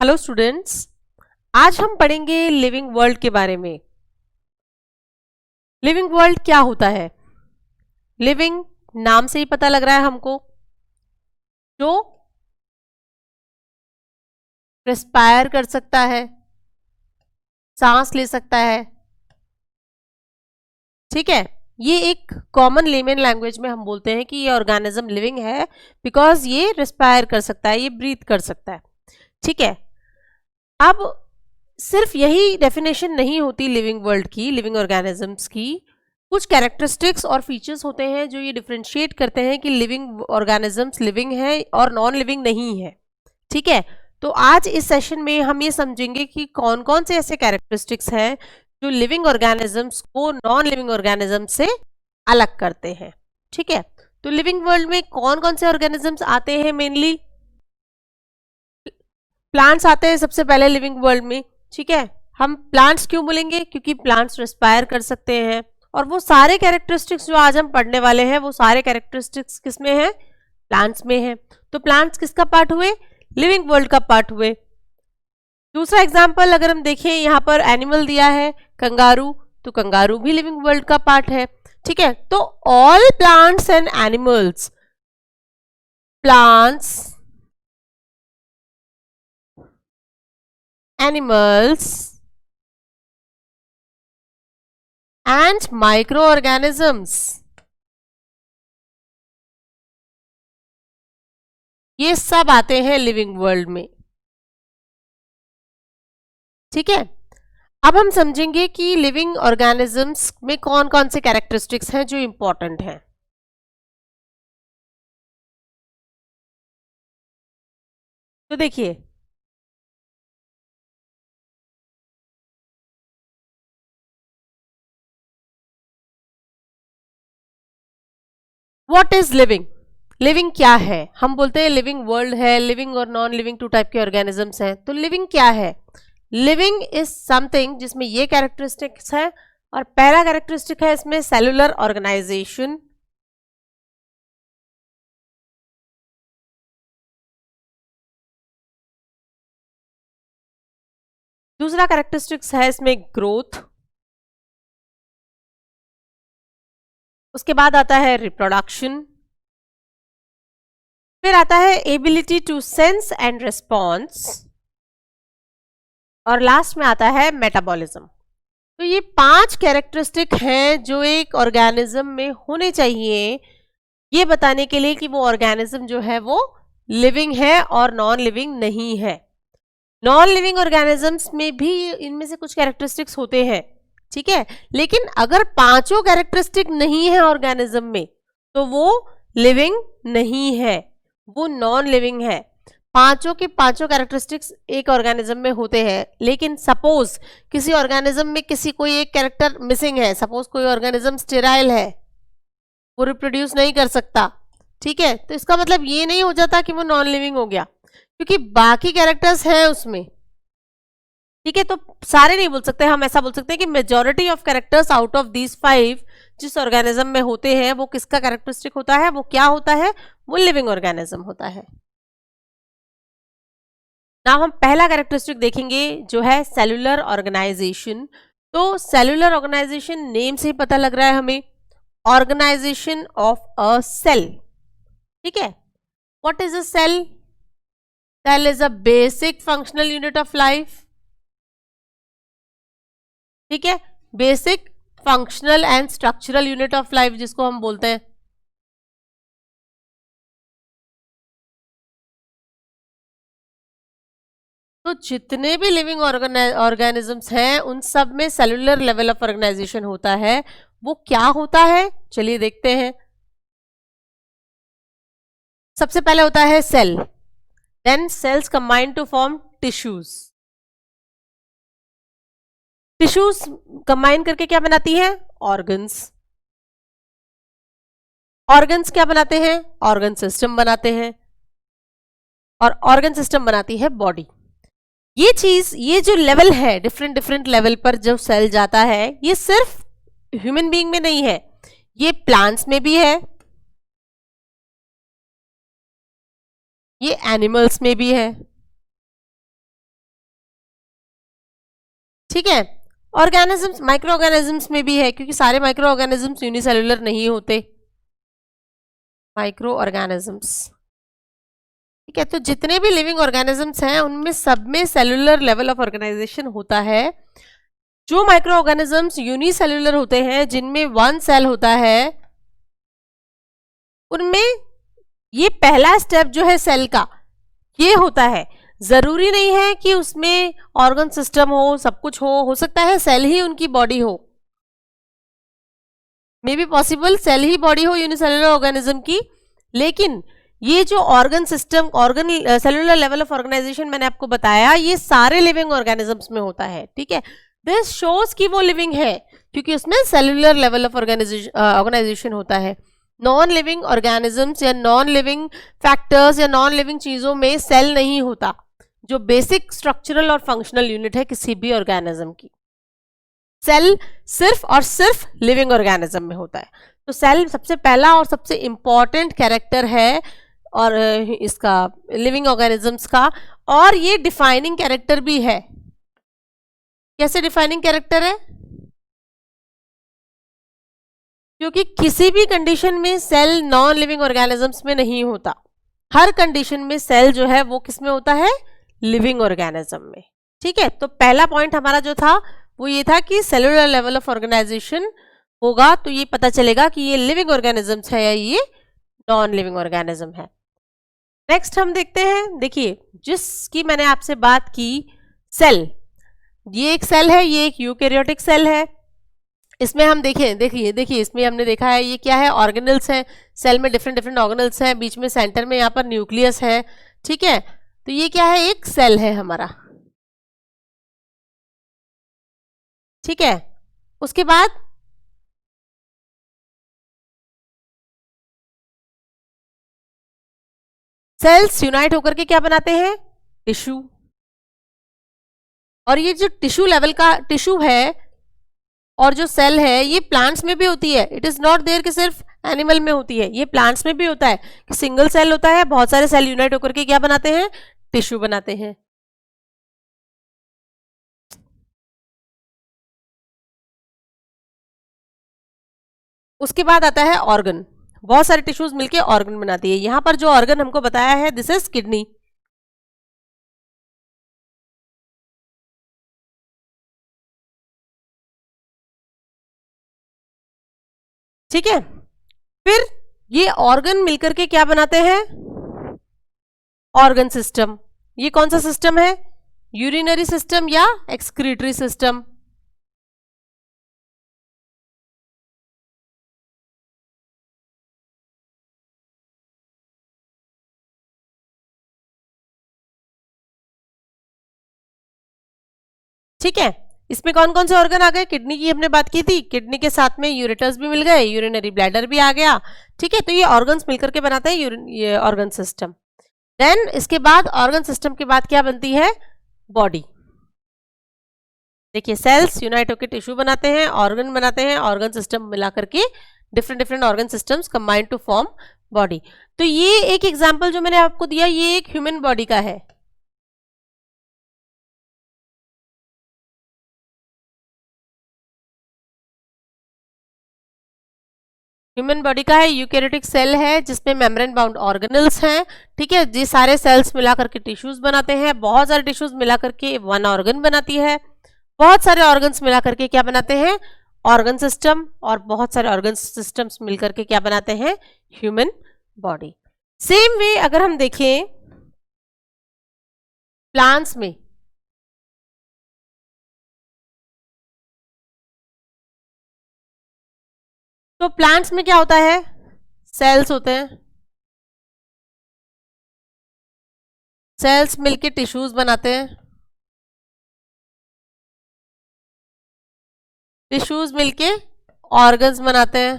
Hello students. आज हम पढ़ेंगे लिविंग वर्ल्ड के बारे में। लिविंग वर्ल्ड क्या होता है? लिविंग नाम से ही पता लग रहा है हमको, जो रेस्पायर कर सकता है, सांस ले सकता है। ठीक है, ये एक कॉमन लेमन लैंग्वेज में हम बोलते हैं कि ये ऑर्गेनिज्म लिविंग है बिकॉज ये रेस्पायर कर सकता है, ये ब्रीथ कर सकता है। ठीक है, अब सिर्फ यही डेफिनेशन नहीं होती लिविंग वर्ल्ड की, लिविंग ऑर्गेनिजम्स की। कुछ कैरेक्टरिस्टिक्स और फीचर्स होते हैं जो ये डिफरेंशिएट करते हैं कि लिविंग ऑर्गेनिजम्स लिविंग है और नॉन लिविंग नहीं है। ठीक है, तो आज इस सेशन में हम ये समझेंगे कि कौन कौन से ऐसे कैरेक्टरिस्टिक्स हैं जो लिविंग ऑर्गेनिजम्स को नॉन लिविंग ऑर्गेनिजम्स से अलग करते हैं। ठीक है, तो लिविंग वर्ल्ड में कौन कौन से ऑर्गेनिजम्स आते हैं? मेनली प्लांट्स आते हैं सबसे पहले लिविंग वर्ल्ड में। ठीक है, हम प्लांट्स क्यों बोलेंगे? क्योंकि प्लांट्स रेस्पायर कर सकते हैं, और वो सारे कैरेक्टरिस्टिक्स जो आज हम पढ़ने वाले हैं वो सारे कैरेक्टरिस्टिक्स किस में हैं? प्लांट्स में हैं। तो प्लांट्स किसका पार्ट हुए? लिविंग वर्ल्ड का पार्ट हुए। दूसरा एग्जाम्पल अगर हम देखें, यहाँ पर एनिमल दिया है कंगारू, तो कंगारू भी लिविंग वर्ल्ड का पार्ट है। ठीक है, तो all plants and animals, plants, animals and microorganisms, ये सब आते हैं लिविंग वर्ल्ड में। ठीक है, अब हम समझेंगे कि लिविंग ऑर्गेनिजम्स में कौन कौन से कैरेक्टरिस्टिक्स हैं जो इंपॉर्टेंट हैं। तो देखिए, व्हाट इज लिविंग? लिविंग क्या है? हम बोलते हैं लिविंग वर्ल्ड है, लिविंग और नॉन लिविंग टू टाइप के ऑर्गेनिजम्स हैं। तो लिविंग क्या है? लिविंग इज समथिंग जिसमें ये कैरेक्टरिस्टिक्स है, और पहला कैरेक्टरिस्टिक है इसमें सेलुलर ऑर्गेनाइजेशन। दूसरा कैरेक्टरिस्टिक्स है इसमें ग्रोथ। उसके बाद आता है रिप्रोडक्शन, फिर आता है ability to sense and response, और लास्ट में आता है मेटाबॉलिज्म। तो ये 5 कैरेक्टरिस्टिक हैं जो एक ऑर्गेनिज्म में होने चाहिए, ये बताने के लिए कि वो ऑर्गेनिज्म जो है वो लिविंग है और नॉन लिविंग नहीं है। नॉन लिविंग ऑर्गेनिजम्स में भी इनमें से कुछ कैरेक्टरिस्टिक्स होते हैं। ठीक है, लेकिन अगर पांचों कैरेक्टरिस्टिक नहीं है ऑर्गेनिज्म में तो वो लिविंग नहीं है, वो नॉन लिविंग है। पांचों के पांचों कैरेक्टरिस्टिक्स एक ऑर्गेनिज्म में होते हैं, लेकिन सपोज किसी ऑर्गेनिज्म में किसी कोई एक कैरेक्टर मिसिंग है, सपोज कोई ऑर्गेनिज्म स्टेराइल है, वो रिप्रोड्यूस नहीं कर सकता। ठीक है, तो इसका मतलब ये नहीं हो जाता कि वो नॉन लिविंग हो गया, क्योंकि बाकी कैरेक्टर्स हैं उसमें। ठीक है, तो सारे नहीं बोल सकते, हम ऐसा बोल सकते हैं कि majority of characters out of these 5 जिस ऑर्गेनिज्म में होते हैं वो किसका कैरेक्टरिस्टिक होता है? वो क्या होता है? वो लिविंग ऑर्गेनिज्म होता है। नाउ हम पहला कैरेक्टरिस्टिक देखेंगे जो है सेलुलर ऑर्गेनाइजेशन। तो सेलुलर ऑर्गेनाइजेशन नेम से ही पता लग रहा है हमें, ऑर्गेनाइजेशन ऑफ अ सेल। ठीक है, what is a cell? Cell is a basic functional unit of life. ठीक है, basic functional and structural unit of life जिसको हम बोलते हैं। तो जितने भी लिविंग ऑर्गेनिजम्स हैं उन सब में सेलुलर लेवल ऑफ ऑर्गेनाइजेशन होता है। वो क्या होता है? चलिए देखते हैं। सबसे पहले होता है cell, then cells combine to form tissues. Tissues combine करके क्या बनाती है? ऑर्गन्स। ऑर्गन्स क्या बनाते हैं? ऑर्गन सिस्टम बनाते हैं, और ऑर्गन सिस्टम बनाती है बॉडी। ये चीज, ये जो लेवल है, डिफरेंट डिफरेंट लेवल पर जो सेल जाता है, ये सिर्फ ह्यूमन बीइंग में नहीं है, ये प्लांट्स में भी है, ये एनिमल्स में भी है, ठीक है। ऑर्गेनिजम्स, माइक्रो ऑर्गेनिजम्स में भी है, क्योंकि सारे माइक्रो ऑर्गेनिजम्स यूनिसेलुलर नहीं होते। माइक्रो ऑर्गेनिजम्स, ठीक है, तो जितने भी लिविंग ऑर्गेनिजम्स हैं उनमें सब में सेलुलर लेवल ऑफ ऑर्गेनाइजेशन होता है। जो माइक्रो ऑर्गेनिजम्स यूनिसेलुलर होते हैं, जिनमें वन सेल होता है, उनमें ये पहला स्टेप जो है सेल का, ये होता है। जरूरी नहीं है कि उसमें ऑर्गन सिस्टम हो, सब कुछ हो सकता है सेल ही उनकी बॉडी हो, मे बी पॉसिबल सेल ही बॉडी हो यूनिसेलुलर ऑर्गेनिज्म की। लेकिन ये जो organ system, organ cellular level of organization मैंने आपको बताया, ये सारे लिविंग ऑर्गेनिजम्स में होता है। ठीक है, दिस शोज कि वो लिविंग है, क्योंकि उसमें सेलुलर लेवल ऑफ ऑर्गेनाइजेशन होता है। नॉन लिविंग ऑर्गेनिजम्स या नॉन लिविंग फैक्टर्स या नॉन लिविंग चीजों में सेल नहीं होता, जो बेसिक स्ट्रक्चरल और फंक्शनल यूनिट है किसी भी ऑर्गेनिज्म की। सेल सिर्फ और सिर्फ लिविंग ऑर्गेनिज्म में होता है। तो सेल सबसे पहला और सबसे इंपॉर्टेंट कैरेक्टर है और इसका लिविंग ऑर्गेनिजम्स का, और ये डिफाइनिंग कैरेक्टर भी है। कैसे डिफाइनिंग कैरेक्टर है? क्योंकि किसी भी कंडीशन में सेल नॉन लिविंग ऑर्गेनिजम्स में नहीं होता। हर कंडीशन में सेल जो है वो किस में होता है? लिविंग ऑर्गेनिज्म में। ठीक है, तो पहला पॉइंट हमारा जो था वो ये था कि सेलुलर लेवल ऑफ ऑर्गेनाइजेशन होगा तो ये पता चलेगा कि ये लिविंग ऑर्गेनिजम्स है या ये नॉन लिविंग ऑर्गेनिज्म है। नेक्स्ट हम देखते हैं, देखिए जिसकी मैंने आपसे बात की, सेल, ये एक सेल है, ये एक यूकैरियोटिक सेल है। इसमें हम देखिए इसमें हमने देखा है ये क्या है? ऑर्गेनल्स है। सेल में डिफरेंट डिफरेंट ऑर्गेनल्स हैं, बीच में सेंटर में यहाँ पर न्यूक्लियस है। ठीक है, तो ये क्या है? एक सेल है हमारा। ठीक है, उसके बाद सेल्स यूनाइट होकर के क्या बनाते हैं? टिश्यू। और ये जो टिश्यू लेवल का टिश्यू है और जो सेल है, ये प्लांट्स में भी होती है। इट इज नॉट देयर कि सिर्फ एनिमल में होती है, ये प्लांट्स में भी होता है कि सिंगल सेल होता है, बहुत सारे सेल यूनाइट होकर के क्या बनाते हैं? टिश्यू बनाते हैं। उसके बाद आता है ऑर्गन। बहुत सारे टिश्यूज मिलके ऑर्गन बनाती है। यहां पर जो ऑर्गन हमको बताया है, दिस इज किडनी। ठीक है, फिर ये ऑर्गन मिलकर के क्या बनाते हैं? Organ system. ये कौन सा सिस्टम है? यूरिनरी सिस्टम या एक्सक्रीटरी सिस्टम? ठीक है, इसमें कौन कौन से ऑर्गन आ गए? किडनी की हमने बात की थी, किडनी के साथ में यूरेटस भी मिल गए, यूरिनरी ब्लैडर भी आ गया। ठीक है, तो ये ऑर्गन्स मिलकर के बनाते हैं ये ऑर्गन सिस्टम। देन इसके बाद ऑर्गन सिस्टम के बाद क्या बनती है? बॉडी। देखिए सेल्स यूनाइट होकर टिश्यू बनाते हैं, ऑर्गन बनाते हैं, ऑर्गन सिस्टम मिला करके different different organ systems combine to form body. तो ये एक एग्जाम्पल जो मैंने आपको दिया, ये एक ह्यूमन बॉडी का है। ह्यूमन बॉडी का है, यूकैरियोटिक सेल है जिसमें मेम्ब्रेन बाउंड ऑर्गेनल्स हैं। ठीक है, ये सारे सेल्स मिलाकर के टिश्यूज बनाते हैं। बहुत सारे टिश्यूज मिलाकर के वन ऑर्गन बनाती है। बहुत सारे ऑर्गन्स मिलाकर के क्या बनाते हैं? Organ system. और बहुत सारे ऑर्गन सिस्टम्स मिलकर के क्या बनाते हैं? Human body. सेम वे अगर हम देखें प्लांट्स में, तो प्लांट्स में क्या होता है? सेल्स होते हैं। सेल्स मिलके टिश्यूज बनाते हैं, टिश्यूज मिलके ऑर्गन्स बनाते हैं।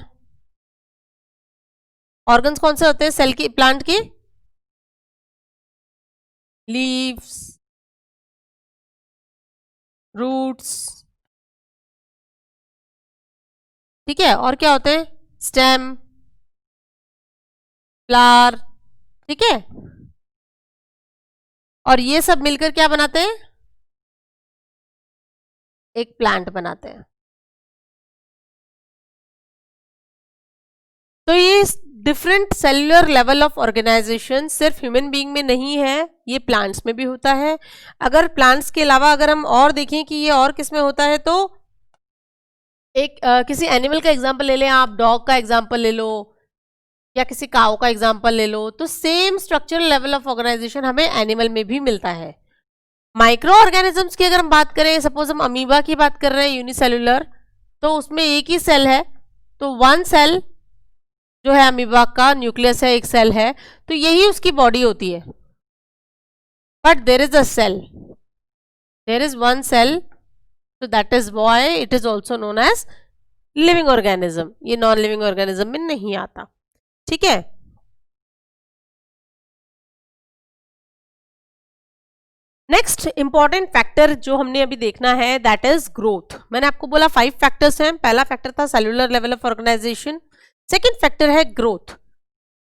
ऑर्गन्स कौन से होते हैं सेल की, प्लांट की? Leaves, roots. ठीक है, और क्या होते हैं? Stem, flower. ठीक है, और ये सब मिलकर क्या बनाते हैं? एक प्लांट बनाते हैं। तो ये different cellular level of organization सिर्फ ह्यूमन बीइंग में नहीं है, ये प्लांट्स में भी होता है। अगर प्लांट्स के अलावा अगर हम और देखें कि ये और किस में होता है, तो एक किसी एनिमल का एग्जांपल ले लें आप, डॉग का एग्जांपल ले लो या किसी काऊ का एग्जांपल ले लो, तो same structural level of organization हमें एनिमल में भी मिलता है। माइक्रो ऑर्गेनिजम्स की अगर हम बात करें, सपोज हम अमीबा की बात कर रहे हैं यूनिसेलुलर, तो उसमें एक ही सेल है, तो वन सेल जो है अमीबा का न्यूक्लियस है, एक सेल है, तो यही उसकी बॉडी होती है। But there is a cell, there is one cell, so that is why it is also known as living organism। ये नॉन लिविंग ऑर्गेनिज्म में नहीं आता, ठीक है। नेक्स्ट इंपॉर्टेंट फैक्टर जो हमने अभी देखना है दैट इज ग्रोथ। मैंने आपको बोला 5 फैक्टर्स हैं। पहला फैक्टर था cellular level of organization, second factor है ग्रोथ।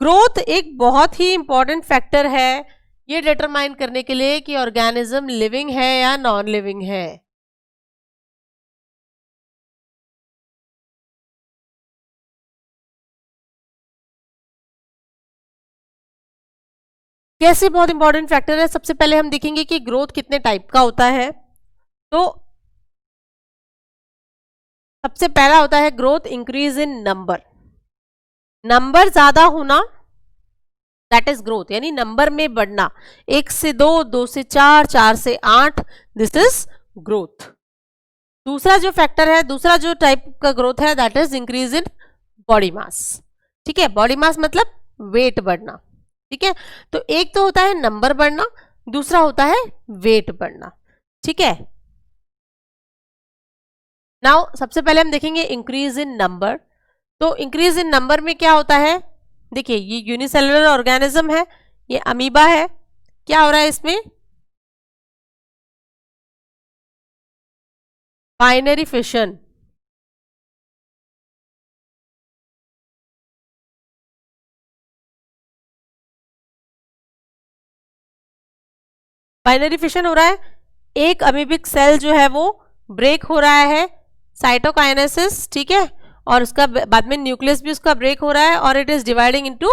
ग्रोथ एक बहुत ही इंपॉर्टेंट फैक्टर है ये डिटरमाइन करने के लिए कि ऑर्गेनिज्म लिविंग है या नॉन लिविंग है। कैसे बहुत इंपॉर्टेंट फैक्टर है। सबसे पहले हम देखेंगे कि ग्रोथ कितने टाइप का होता है। तो सबसे पहला होता है growth increase in number. Number ज्यादा होना दैट इज ग्रोथ, यानी नंबर में बढ़ना, 1 से 2, 2 से 4, 4 से 8, दिस इज ग्रोथ। दूसरा जो फैक्टर है, दूसरा जो टाइप का ग्रोथ है that is increase in body mass. ठीक है, बॉडी मास मतलब वेट बढ़ना। ठीक है, तो एक तो होता है नंबर बढ़ना, दूसरा होता है वेट बढ़ना। ठीक है, नाउ सबसे पहले हम देखेंगे इंक्रीज इन नंबर। तो इंक्रीज इन नंबर में क्या होता है, देखिए ये यूनिसेलुलर ऑर्गेनिज्म है, ये अमीबा है, क्या हो रहा है इसमें, बाइनरी फिशन। बाइनरी फिशन हो रहा है, एक अमीबिक सेल जो है वो ब्रेक हो रहा है, साइटोकाइनेसिस। ठीक है, और उसका बाद में न्यूक्लियस भी उसका ब्रेक हो रहा है और it is dividing into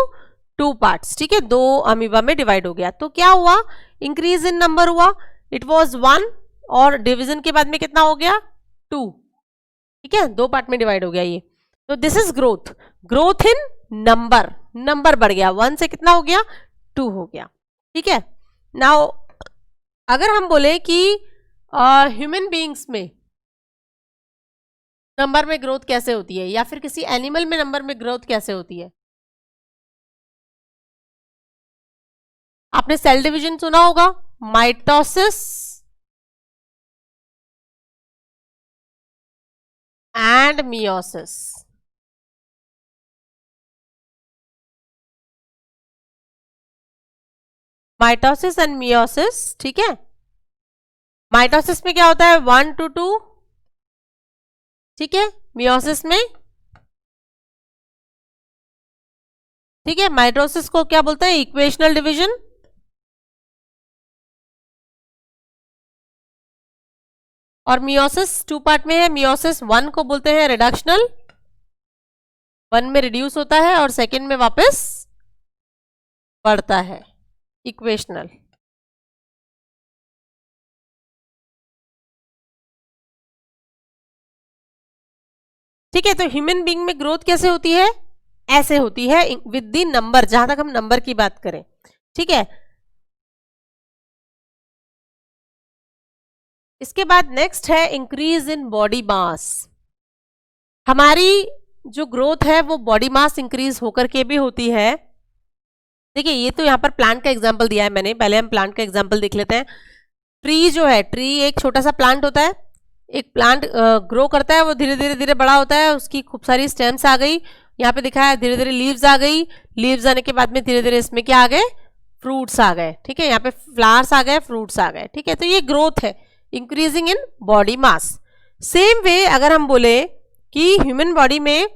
2 parts. ठीक है, 2 अमीबा में डिवाइड हो गया। तो क्या हुआ, इंक्रीज इन नंबर हुआ, इट वाज 1 और डिवीजन के बाद में कितना हो गया 2। ठीक है, 2 पार्ट में डिवाइड हो गया ये। तो this is growth, growth in number, number बढ़ गया, 1 से कितना हो गया 2 हो गया। ठीक है, नाउ अगर हम बोले कि ह्यूमन बीइंग्स में नंबर में ग्रोथ कैसे होती है, या फिर किसी एनिमल में नंबर में ग्रोथ कैसे होती है, आपने सेल डिवीजन सुना होगा, mitosis and meiosis. Mitosis and meiosis. ठीक है, माइटोसिस में क्या होता है 1 to 2। ठीक है, मियोसिस में, ठीक है, माइटोसिस को क्या बोलते हैं इक्वेशनल डिवीजन, और मियोसिस 2 पार्ट में है। मियोसिस 1 को बोलते हैं रिडक्शनल, 1 में रिड्यूस होता है और सेकेंड में वापस बढ़ता है, इक्वेशनल। ठीक है, तो ह्यूमन बीइंग में ग्रोथ कैसे होती है, ऐसे होती है विद द नंबर, जहां तक हम नंबर की बात करें। ठीक है, इसके बाद नेक्स्ट है इंक्रीज इन बॉडी मास। हमारी जो ग्रोथ है वो बॉडी मास इंक्रीज होकर के भी होती है। देखिए ये तो यहाँ पर प्लांट का एग्जांपल दिया है मैंने, पहले हम प्लांट का एग्जांपल देख लेते हैं। ट्री जो है, ट्री एक छोटा सा प्लांट होता है, एक प्लांट ग्रो करता है, वो धीरे धीरे धीरे बड़ा होता है, उसकी खूब सारी स्टेम्स आ गई, यहाँ पे दिखा है धीरे धीरे लीव्स आ गई, लीव्स आने के बाद में धीरे धीरे इसमें क्या आ गए, फ्रूट्स आ गए। ठीक है, यहाँ पे फ्लावर्स आ गए, फ्रूट्स आ गए। ठीक है, तो ये ग्रोथ है, increasing in body mass. Same way अगर हम बोले कि ह्यूमन बॉडी में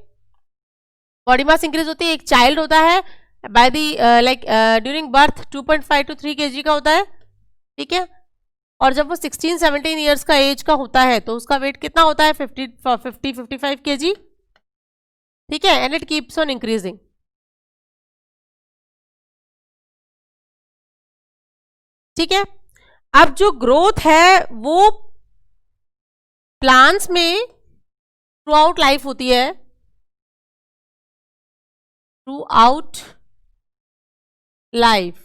बॉडी मास इंक्रीज होती है, एक चाइल्ड होता है by the like during birth 2.5 to 3 kg का होता है। ठीक है, और जब वो 16-17 ईयर्स का एज का होता है तो उसका वेट कितना होता है 50-55 kg, ठीक है, and it keeps on increasing. ठीक है, अब जो ग्रोथ है वो प्लांट्स में थ्रू आउट लाइफ होती है, थ्रू आउट लाइफ,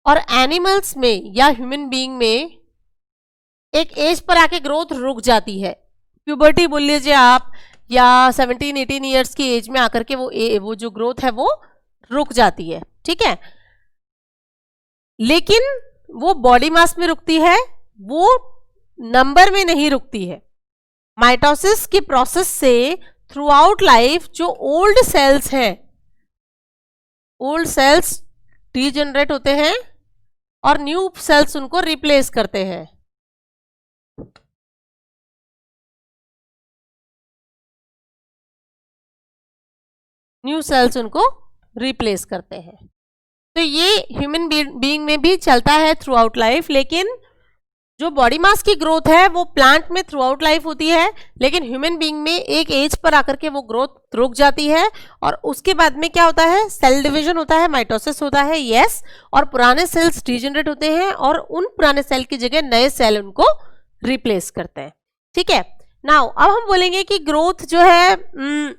और एनिमल्स में या ह्यूमन बीइंग में एक एज पर आके ग्रोथ रुक जाती है, प्यूबर्टी बोल लीजिए आप, या 17-18 ईयर्स की एज में आकर के वो जो ग्रोथ है वो रुक जाती है। ठीक है, लेकिन वो बॉडी मास में रुकती है, वो नंबर में नहीं रुकती है। माइटोसिस की प्रोसेस से थ्रू आउट लाइफ जो ओल्ड सेल्स हैं, ओल्ड सेल्स डीजनरेट होते हैं और न्यू सेल्स उनको रिप्लेस करते हैं। न्यू सेल्स उनको रिप्लेस करते हैं। तो ये ह्यूमन बीइंग में भी चलता है थ्रू आउट लाइफ, लेकिन जो बॉडी मास की ग्रोथ है वो प्लांट में थ्रू आउट लाइफ होती है, लेकिन ह्यूमन बीइंग में एक एज पर आकर के वो ग्रोथ रुक जाती है, और उसके बाद में क्या होता है, सेल डिवीजन होता है, माइटोसिस होता है, यस, और पुराने सेल्स डीजनरेट होते हैं और उन पुराने सेल की जगह नए सेल उनको रिप्लेस करते हैं। ठीक है, नाउ अब हम बोलेंगे कि ग्रोथ जो है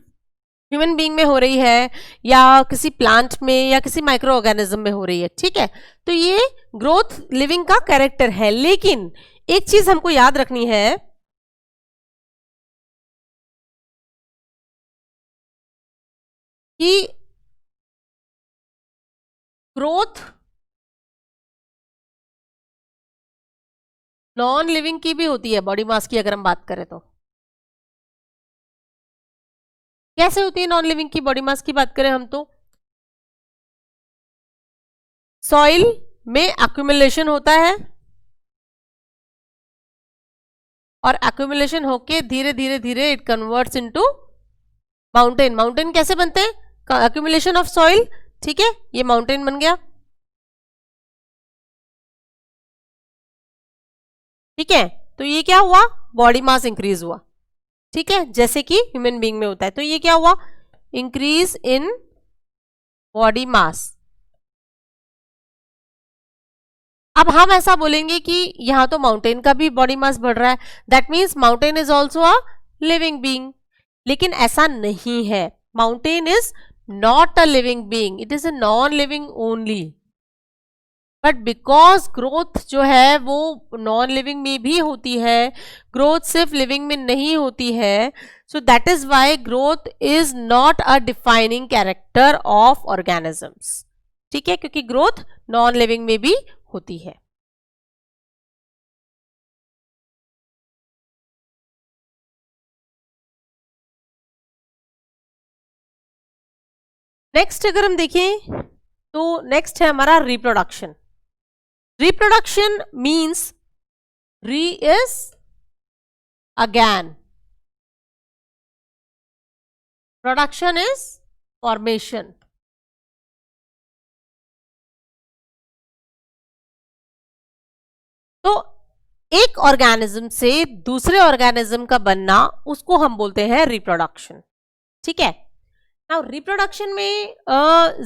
ह्यूमन बीइंग में हो रही है या किसी प्लांट में या किसी माइक्रो ऑर्गेनिज्म में हो रही है। ठीक है, तो ये ग्रोथ लिविंग का कैरेक्टर है, लेकिन एक चीज हमको याद रखनी है कि ग्रोथ नॉन लिविंग की भी होती है, बॉडी मास की अगर हम बात करें तो। कैसे होती है नॉन लिविंग की बॉडी मास की बात करें हम तो, सॉइल में एक्यूमुलेशन होता है और एक्यूमुलेशन होके धीरे धीरे धीरे it converts into mountain. Mountain कैसे बनते हैं, एक्यूमुलेशन ऑफ सॉइल। ठीक है, ये माउंटेन बन गया। ठीक है, तो ये क्या हुआ, बॉडी मास इंक्रीज हुआ। ठीक है, जैसे कि ह्यूमन बीइंग में होता है। तो ये क्या हुआ, इंक्रीज इन बॉडी मास। अब हम ऐसा बोलेंगे कि यहां तो माउंटेन का भी बॉडी मास बढ़ रहा है, that means mountain is also a living being, लेकिन ऐसा नहीं है। Mountain is not a living being, it is a non living only, but because growth जो है वो नॉन लिविंग में भी होती है, ग्रोथ सिर्फ लिविंग में नहीं होती है, so that is why growth is not a defining character of organisms. ठीक है, क्योंकि ग्रोथ नॉन लिविंग में भी होती है। नेक्स्ट अगर हम देखें तो नेक्स्ट है हमारा रिप्रोडक्शन। रिप्रोडक्शन मीन्स री is again, production is formation. तो एक ऑर्गेनिज्म से दूसरे ऑर्गेनिज्म का बनना, उसको हम बोलते हैं रिप्रोडक्शन। ठीक है, नाउ रिप्रोडक्शन में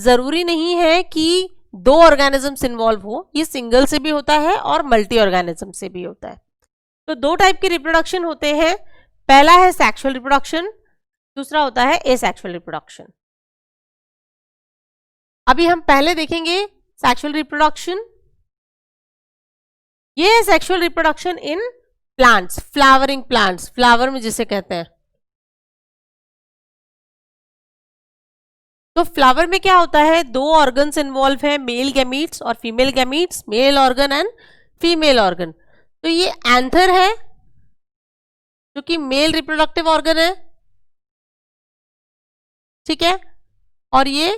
जरूरी नहीं है कि दो ऑर्गेनिजम्स इन्वॉल्व हो, ये सिंगल से भी होता है और मल्टी ऑर्गेनिज्म से भी होता है। तो दो टाइप के रिप्रोडक्शन होते हैं, पहला है सेक्सुअल रिप्रोडक्शन, दूसरा होता है एसेक्सुअल रिप्रोडक्शन। अभी हम पहले देखेंगे सेक्सुअल रिप्रोडक्शन। ये है sexual reproduction in plants, flowering plants, flower में जिसे कहते हैं। तो फ्लावर में क्या होता है, दो ऑर्गन्स इन्वॉल्व है, मेल गैमीट्स और female gametes, male organ and female organ. तो ये एंथर है जो कि मेल रिप्रोडक्टिव ऑर्गन है, ठीक है, और ये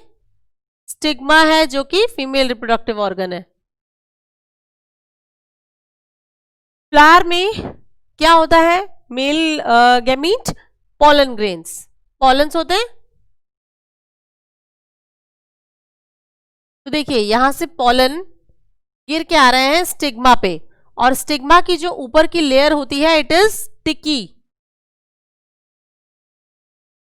स्टिग्मा है जो कि फीमेल रिप्रोडक्टिव ऑर्गन है। फ्लावर में क्या होता है, male gamete, pollen grains, pollens होते हैं, तो देखिए यहां से पॉलन गिर के आ रहे हैं स्टिग्मा पे, और स्टिग्मा की जो ऊपर की लेयर होती है इट इज स्टिकी,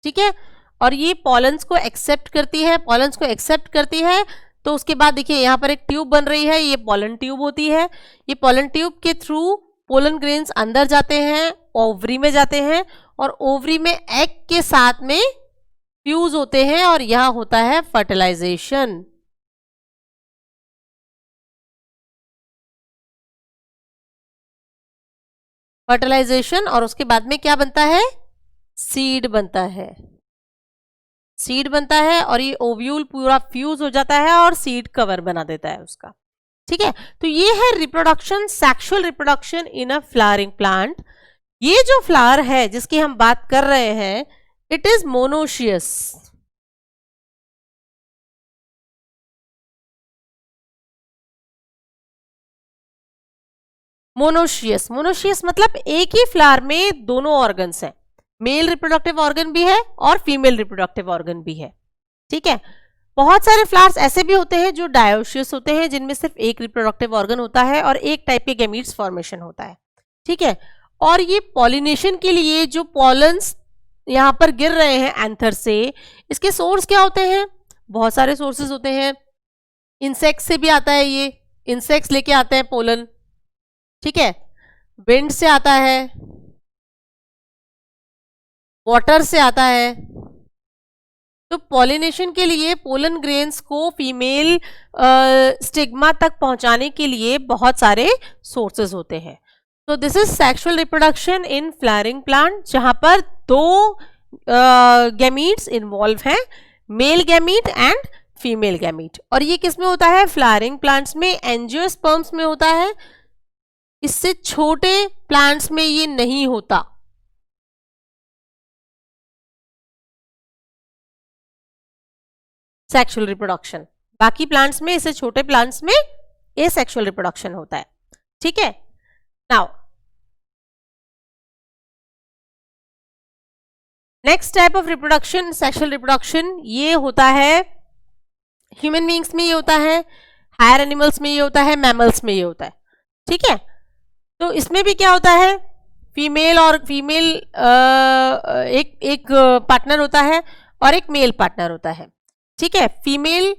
ठीक है। और ये पॉलन्स को एक्सेप्ट करती है, पॉलन्स को एक्सेप्ट करती है। तो उसके बाद देखिए यहाँ पर एक ट्यूब बन रही है, ये पॉलन ट्यूब होती है। ये पॉलन ट्यूब के थ्रू पोलन ग्रेन्स अंदर जाते हैं, ओवरी में जाते हैं, और ओवरी में एग के साथ में फ्यूज होते हैं, और यहाँ होता है फर्टिलाइजेशन। फर्टिलाइजेशन, और उसके बाद में क्या बनता है, सीड बनता है। सीड बनता है और ये ओव्यूल पूरा फ्यूज हो जाता है और सीड कवर बना देता है उसका, ठीक है। तो ये है reproduction, sexual reproduction in a flowering plant. ये जो फ्लावर है जिसकी हम बात कर रहे हैं it is monoecious. Monoecious, monoecious मतलब एक ही फ्लावर में दोनों ऑर्गन्स हैं, मेल रिप्रोडक्टिव ऑर्गन भी है और फीमेल रिप्रोडक्टिव ऑर्गन भी है, ठीक है। बहुत सारे फ्लावर्स ऐसे भी होते हैं जो डायोशियस होते हैं, जिनमें सिर्फ एक रिप्रोडक्टिव ऑर्गन होता है और एक टाइप के गैमीट्स फॉर्मेशन होता है, ठीक है। और ये पॉलिनेशन के लिए जो पॉलन्स यहाँ पर गिर रहे हैं एंथर से, इसके सोर्स क्या होते हैं, बहुत सारे सोर्सेज होते हैं। इंसेक्ट से भी आता है, ये इंसेक्ट्स लेके आते हैं पोलन, ठीक है। विंड से आता है, वाटर से आता है। तो पॉलिनेशन के लिए पोलन ग्रेन्स को फीमेल स्टिग्मा तक पहुंचाने के लिए बहुत सारे सोर्सेज होते हैं। तो this is sexual reproduction in flowering plant, जहां पर दो गैमीट्स इन्वॉल्व हैं, male gamete and female gamete. और ये किस में होता है, फ्लावरिंग प्लांट्स में, एंजियोस्पर्म्स में होता है। इससे छोटे प्लांट्स में ये नहीं होता। सेक्सुअल रिप्रोडक्शन, बाकी प्लांट्स में, इससे छोटे प्लांट्स में एसेक्सुअल रिप्रोडक्शन होता है, ठीक है। Now next type of reproduction, sexual reproduction, ये होता है ह्यूमन बींग्स में, ये होता है हायर एनिमल्स में, ये होता है मैमल्स में, ये होता है, ठीक है। तो इसमें भी क्या होता है, फीमेल और फीमेल एक एक पार्टनर होता है और एक मेल पार्टनर होता है, ठीक है। फीमेल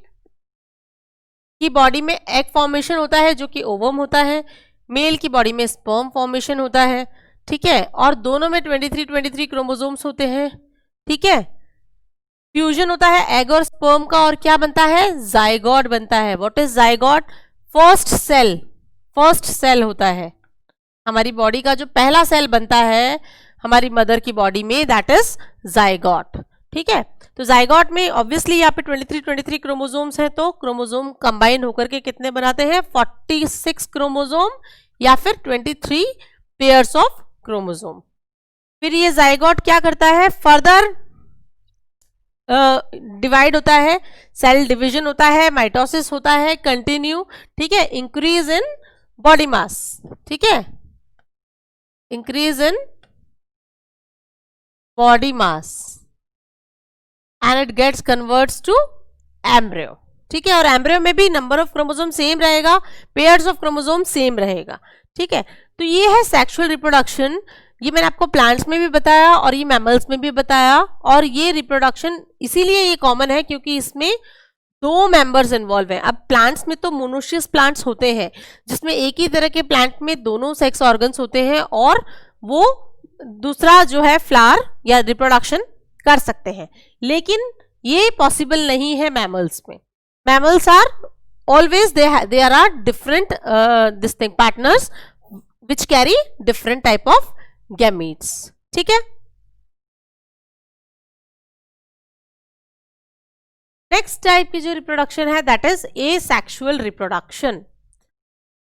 की बॉडी में एग फॉर्मेशन होता है जो कि ओवम होता है, मेल की बॉडी में स्पर्म फॉर्मेशन होता है, ठीक है। और दोनों में 23 क्रोमोसोम्स होते हैं, ठीक है। फ्यूजन होता है एग और स्पर्म का, और क्या बनता है, जाइगोट बनता है। What is zygote, first cell, first cell होता है हमारी बॉडी का, जो पहला सेल बनता है हमारी मदर की बॉडी में, दैट इज जाइगोट, ठीक है। तो जाइगोट में ऑब्वियसली यहाँ पे 23 क्रोमोसोम्स हैं, तो क्रोमोसोम कंबाइन होकर के कितने बनाते हैं, 46 क्रोमोसोम या फिर 23 पेयर्स ऑफ क्रोमोसोम। फिर ये जाइगोट क्या करता है, फर्दर डिवाइड होता है, सेल डिवीजन होता है, माइटोसिस होता है, कंटिन्यू, ठीक है। इंक्रीज इन बॉडी मास, ठीक है, increase in body mass and it gets converts to embryo, ठीक है। और एम्ब्रियो में भी नंबर ऑफ क्रोमोसोम सेम रहेगा, पेयर्स ऑफ क्रोमोसोम सेम रहेगा, ठीक है। तो ये है सेक्सुअल रिप्रोडक्शन। ये मैंने आपको प्लांट्स में भी बताया और ये मैमल्स में भी बताया, और ये रिप्रोडक्शन इसीलिए ये कॉमन है क्योंकि इसमें दो मेंबर्स इन्वॉल्व हैं। अब प्लांट्स में तो मोनोशियस प्लांट्स होते हैं जिसमें एक ही तरह के प्लांट में दोनों सेक्स ऑर्गन्स होते हैं, और वो दूसरा जो है फ्लावर या रिप्रोडक्शन कर सकते हैं, लेकिन ये पॉसिबल नहीं है मैमल्स में। Mammals are always they are different this thing partners which carry different type of gametes, ठीक है। नेक्स्ट टाइप की जो रिप्रोडक्शन है that is asexual reproduction.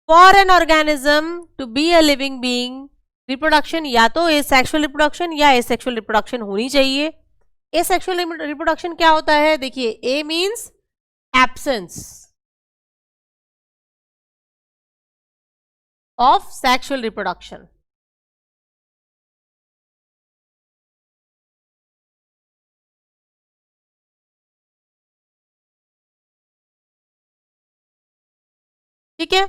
For an organism to be a living being, reproduction या तो asexual reproduction या asexual reproduction होनी चाहिए। एसेक्सुअल रिप्रोडक्शन क्या होता है, देखिए a means absence of sexual reproduction, ठीक है,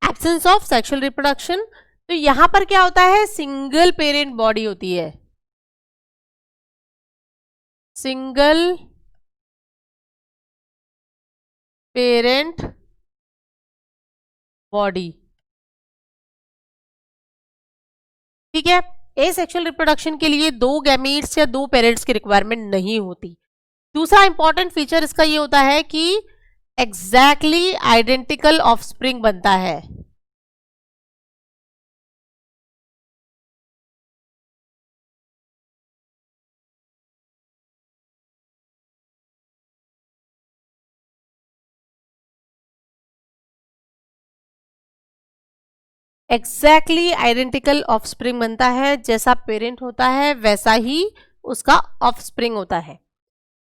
एब्सेंस ऑफ सेक्सुअल रिप्रोडक्शन। तो यहां पर क्या होता है, सिंगल पेरेंट बॉडी होती है, सिंगल पेरेंट बॉडी, ठीक है। एसेक्सुअल रिप्रोडक्शन के लिए 2 गैमीट्स या 2 पेरेंट्स की रिक्वायरमेंट नहीं होती। दूसरा इंपॉर्टेंट फीचर इसका ये होता है कि एग्जैक्टली आइडेंटिकल ऑफस्प्रिंग बनता है। एग्जैक्टली आइडेंटिकल ऑफस्प्रिंग बनता है, जैसा पेरेंट होता है वैसा ही उसका ऑफस्प्रिंग होता है।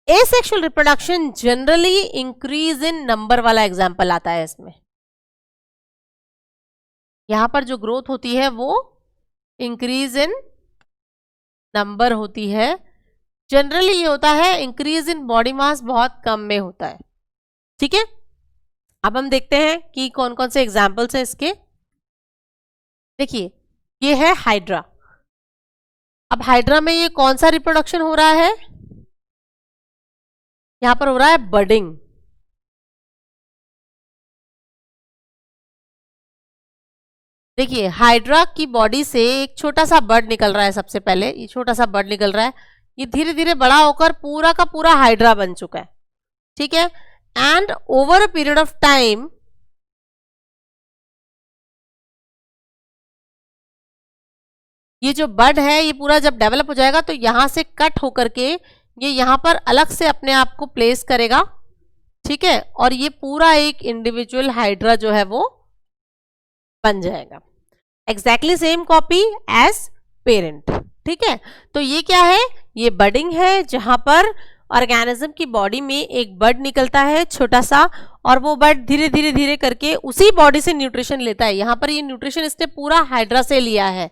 Asexual reproduction generally increase in number वाला एग्जाम्पल आता है इसमें। यहां पर जो ग्रोथ होती है वो इंक्रीज इन नंबर होती है। जनरली ये होता है इंक्रीज इन बॉडी मास बहुत कम में होता है, ठीक है। अब हम देखते हैं कि कौन कौन से एग्जाम्पल्स हैं इसके। देखिए, ये है हाइड्रा। अब हाइड्रा में ये कौन सा रिप्रोडक्शन हो रहा है, यहां पर हो रहा है बडिंग। देखिए, हाइड्रा की बॉडी से एक छोटा सा बर्ड निकल रहा है। सबसे पहले ये छोटा सा बर्ड निकल रहा है, ये धीरे धीरे बड़ा होकर पूरा का पूरा हाइड्रा बन चुका है, ठीक है। And over a period of time ये जो बर्ड है ये पूरा जब डेवलप हो जाएगा तो यहां से कट होकर के ये यहां पर अलग से अपने आप को प्लेस करेगा, ठीक है। और ये पूरा एक इंडिविजुअल हाइड्रा जो है वो बन जाएगा, exactly same copy as parent, ठीक है। तो ये क्या है, ये बडिंग है, जहां पर ऑर्गेनिज्म की बॉडी में एक बर्ड निकलता है छोटा सा, और वो बर्ड धीरे धीरे धीरे करके उसी बॉडी से न्यूट्रिशन लेता है। यहां पर ये न्यूट्रिशन इसने पूरा हाइड्रा से लिया है,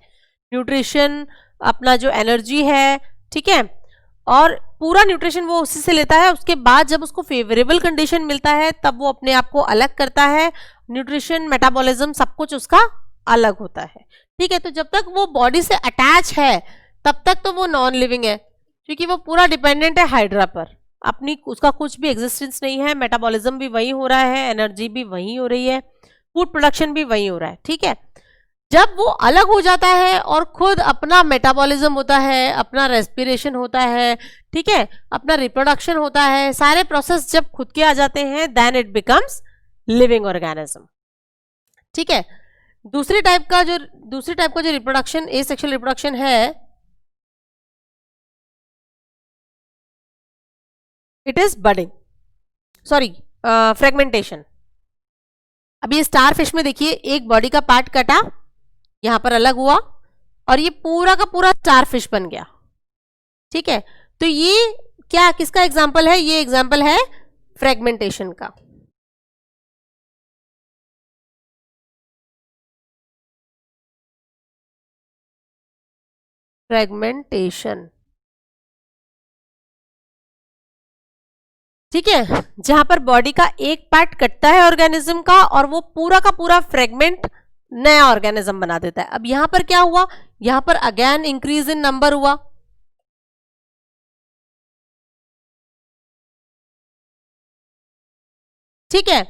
न्यूट्रिशन अपना जो एनर्जी है, ठीक है, और पूरा न्यूट्रिशन वो उसी से लेता है। उसके बाद जब उसको फेवरेबल कंडीशन मिलता है तब वो अपने आप को अलग करता है। न्यूट्रिशन, मेटाबॉलिज्म सब कुछ उसका अलग होता है, ठीक है। तो जब तक वो बॉडी से अटैच है तब तक तो वो नॉन लिविंग है, क्योंकि वो पूरा डिपेंडेंट है हाइड्रा पर, अपनी उसका कुछ भी एग्जिस्टेंस नहीं है। मेटाबॉलिज्म भी वही हो रहा है, एनर्जी भी वही हो रही है, फूड प्रोडक्शन भी वही हो रहा है, ठीक है। जब वो अलग हो जाता है और खुद अपना मेटाबॉलिज्म होता है, अपना रेस्पिरेशन होता है, ठीक है, अपना रिप्रोडक्शन होता है, सारे प्रोसेस जब खुद के आ जाते हैं, then it becomes living organism, ठीक है। दूसरी टाइप का जो रिप्रोडक्शन, एसेक्सुअल रिप्रोडक्शन है, it is budding, sorry fragmentation. अब ये स्टार फिश में देखिए, एक बॉडी का पार्ट कटा, यहां पर अलग हुआ, और ये पूरा का पूरा स्टार फिश बन गया, ठीक है। तो ये क्या, किसका एग्जाम्पल है, ये एग्जाम्पल है फ्रेगमेंटेशन का। फ्रेगमेंटेशन, ठीक है, जहां पर बॉडी का एक पार्ट कटता है ऑर्गेनिज्म का और वो पूरा का पूरा फ्रेगमेंट नया ऑर्गेनिज्म बना देता है। अब यहां पर क्या हुआ, यहां पर अगेन इंक्रीज इन नंबर हुआ, ठीक है।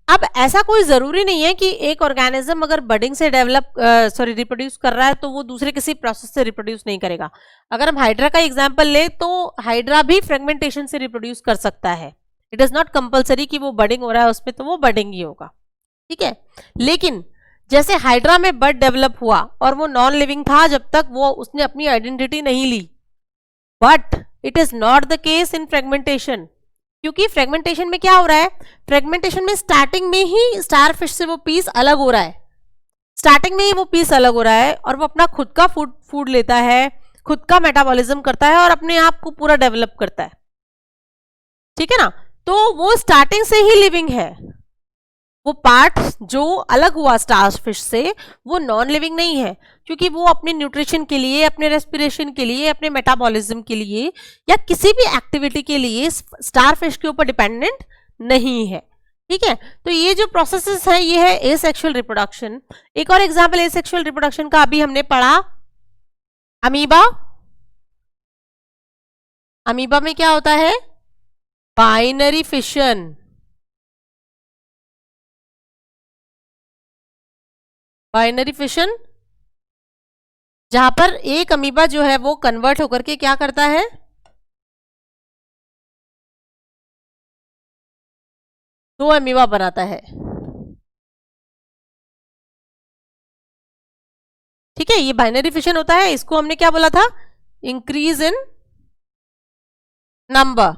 अब ऐसा कोई जरूरी नहीं है कि एक ऑर्गेनिज्म अगर बडिंग से रिप्रोड्यूस कर रहा है तो वो दूसरे किसी प्रोसेस से रिप्रोड्यूस नहीं करेगा। अगर हम हाइड्रा का एग्जांपल ले तो हाइड्रा भी फ्रेगमेंटेशन से रिप्रोड्यूस कर सकता है। इट इज नॉट कंपलसरी कि वो बडिंग हो रहा है उसमें तो वो बडिंग ही होगा, ठीक है। लेकिन जैसे हाइड्रा में बर्ड डेवलप हुआ और वो नॉन लिविंग था जब तक वो उसने अपनी आइडेंटिटी नहीं ली, but it is not the case in fragmentation. क्योंकि फ्रेगमेंटेशन में क्या हो रहा है, फ्रेगमेंटेशन में स्टार्टिंग में ही स्टार फिश से वो पीस अलग हो रहा है, स्टार्टिंग में ही वो पीस अलग हो रहा है और वो अपना खुद का फूड लेता है, खुद का मेटाबॉलिज्म करता है और अपने आप को पूरा डेवलप करता है, ठीक है ना। तो वो स्टार्टिंग से ही लिविंग है। वो पार्ट जो अलग हुआ स्टार फिश से वो नॉन लिविंग नहीं है, क्योंकि वो अपने न्यूट्रिशन के लिए, अपने रेस्पिरेशन के लिए, अपने मेटाबॉलिज्म के लिए या किसी भी एक्टिविटी के लिए स्टार फिश के ऊपर डिपेंडेंट नहीं है, ठीक है, तो ये जो प्रोसेसेस है ये है एसेक्सुअल रिप्रोडक्शन। एक और एग्जांपल एसेक्सुअल रिप्रोडक्शन का अभी हमने पढ़ा, अमीबा। अमीबा में क्या होता है? Binary fission. बाइनरी फिशन, जहां पर एक अमीबा जो है वो कन्वर्ट होकर के क्या करता है? दो अमीबा बनाता है। ठीक है, ये बाइनरी फिशन होता है। इसको हमने क्या बोला था? Increase in number.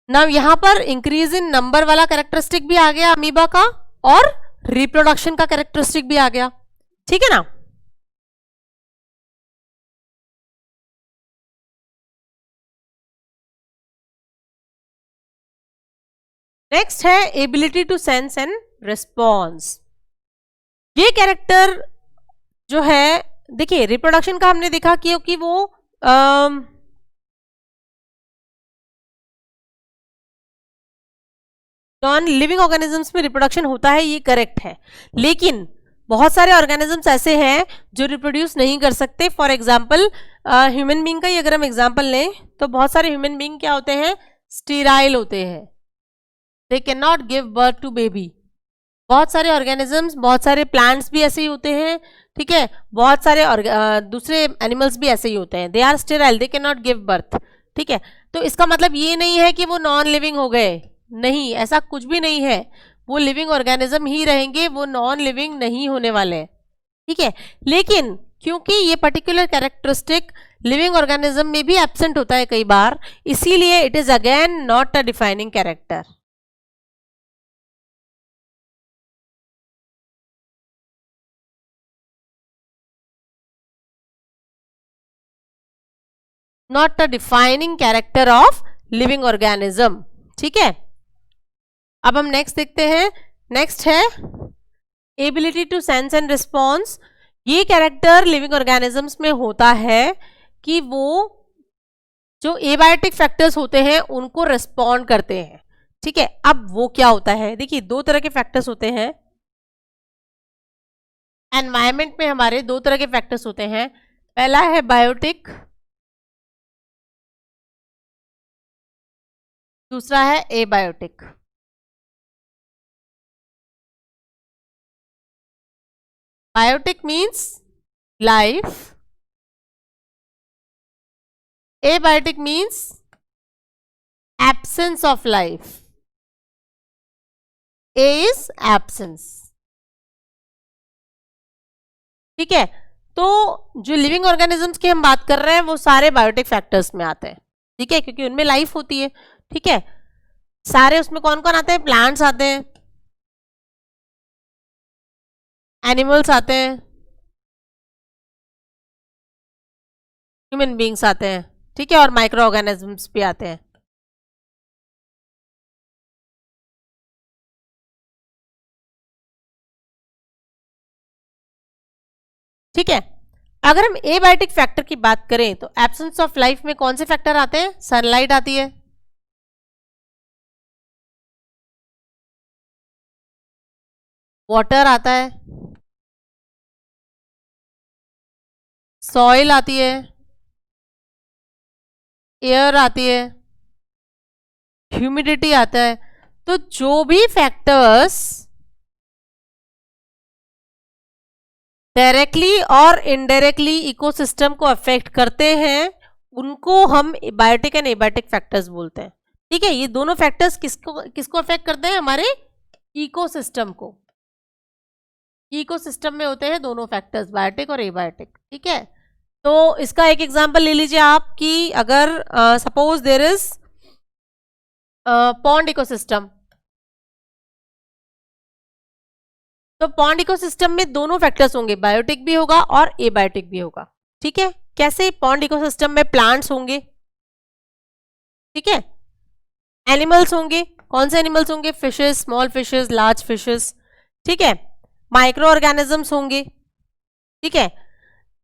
नाउ यहां पर इंक्रीज इन नंबर वाला कैरेक्टरिस्टिक भी आ गया अमीबा का, और रिप्रोडक्शन का कैरेक्टरिस्टिक भी आ गया। ठीक है ना? नेक्स्ट है ability to sense and response. ये कैरेक्टर जो है, देखिए रिप्रोडक्शन का हमने देखा क्योंकि वो नॉन लिविंग ऑर्गेनिजम्स में रिप्रोडक्शन होता है, ये करेक्ट है। लेकिन बहुत सारे ऑर्गेनिजम्स ऐसे हैं जो रिप्रोड्यूस नहीं कर सकते। फॉर एग्जाम्पल ह्यूमन बींग का ही अगर हम एग्जाम्पल लें तो बहुत सारे ह्यूमन बींग क्या होते हैं? स्टीराइल होते हैं, they can not give birth to baby. बहुत सारे ऑर्गेनिजम्स, बहुत सारे प्लांट्स भी ऐसे ही होते हैं। ठीक है, बहुत सारे दूसरे एनिमल्स भी ऐसे ही होते हैं, they are sterile, they can not give birth. ठीक है, तो इसका मतलब ये नहीं है कि वो नॉन लिविंग हो गए, नहीं, ऐसा कुछ भी नहीं है। वो लिविंग ऑर्गेनिज्म ही रहेंगे, वो नॉन लिविंग नहीं होने वाले। ठीक है, लेकिन क्योंकि ये पर्टिकुलर कैरेक्टरिस्टिक लिविंग ऑर्गेनिज्म में भी एब्सेंट होता है कई बार, इसीलिए it is again not a defining character. Not a defining character of living organism. ठीक है, अब हम नेक्स्ट देखते हैं। नेक्स्ट है ability to sense and response. ये कैरेक्टर लिविंग ऑर्गेनिजम्स में होता है कि वो जो एबायोटिक फैक्टर्स होते हैं उनको रिस्पॉन्ड करते हैं। ठीक है, अब वो क्या होता है? देखिए दो तरह के फैक्टर्स होते हैं एनवायरमेंट में, हमारे दो तरह के फैक्टर्स होते हैं। पहला है बायोटिक, दूसरा है abiotic. Biotic means life, abiotic means absence of life. A is absence. ठीक है, तो जो लिविंग ऑर्गेनिजम्स की हम बात कर रहे हैं वो सारे बायोटिक फैक्टर्स में आते हैं। ठीक है, क्योंकि उनमें लाइफ होती है। ठीक है, सारे उसमें कौन कौन आते हैं? प्लांट्स आते हैं, एनिमल्स आते हैं, ह्यूमन बींग्स आते हैं। ठीक है, और माइक्रो ऑर्गेनिजम्स भी आते हैं। ठीक है, अगर हम एबायोटिक फैक्टर की बात करें तो एब्सेंस ऑफ लाइफ में कौन से फैक्टर आते हैं? सनलाइट आती है, वाटर आता है, सॉइल आती है, एयर आती है, ह्यूमिडिटी आता है। तो जो भी फैक्टर्स डायरेक्टली और इनडायरेक्टली इकोसिस्टम को अफेक्ट करते हैं उनको हम बायोटिक एंड एबायोटिक फैक्टर्स बोलते हैं। ठीक है, ये दोनों फैक्टर्स किसको अफेक्ट करते हैं? हमारे इकोसिस्टम को। इकोसिस्टम में होते हैं दोनों फैक्टर्स, बायोटिक और एबायोटिक। ठीक है, तो इसका एक एग्जांपल ले लीजिए आप कि अगर suppose there is pond ecosystem, तो पॉन्ड इकोसिस्टम में दोनों फैक्टर्स होंगे, बायोटिक भी होगा और एबायोटिक भी होगा। ठीक है, कैसे? पॉन्ड इकोसिस्टम में प्लांट्स होंगे, ठीक है, एनिमल्स होंगे। कौन से एनिमल्स होंगे? Fishes, small fishes, large fishes. ठीक है, माइक्रो ऑर्गेनिजम्स होंगे। ठीक है,